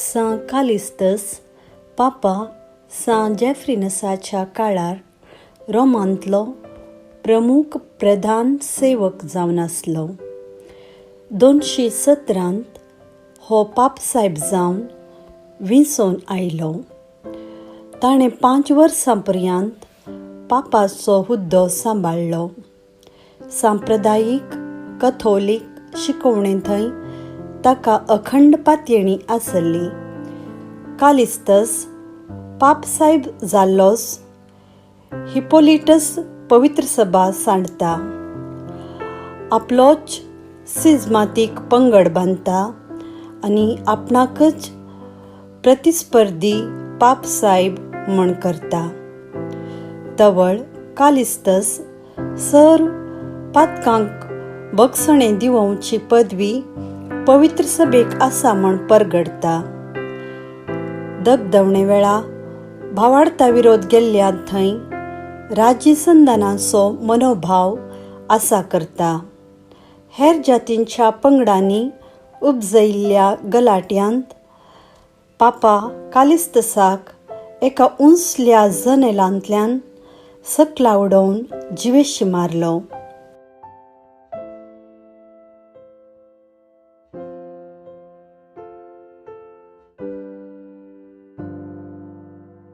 सा कालिस्तस पापा सा जेफ्रिनसाच्या काळार रोमांतलो प्रमुख प्रधान सेवक जावन आसलो. 217 हो पापसाहेब जावन विंसोन आयलो. ताणें 5 वर्सां पर्यंत पापाचो हुद्दो सांबाळ्ळो. सांप्रदायीक कथोलीक शिकवणे थंय ताका अखंड पातयेणी आसली. कालिस्तस पापसाहेब जाल्लोच हिपोलिटस पवित्र सभा सांडता. आपलोच सिजमातीक पंगड बांदता आनी आपणाकच प्रतिस्पर्धी पापसाहेब म्हण करता. तवळ कालिस्तस सर्व पातकांक बगसणें दिवोवची पदवी पवित्र सभेक आसा म्हण परगडता. दगदवणे वेळा भावार्था विरोध गेल्ल्या थंय राज्यसंधानाचो मनोभाव आसा करता. हेर जातींच्या पंगडांनी उपजयिल्ल्या गलाट्यांत पापा कालिस्तसाक एका उंचल्या जनेलांतल्यान सकला उडोवन जिवेशी मारलो.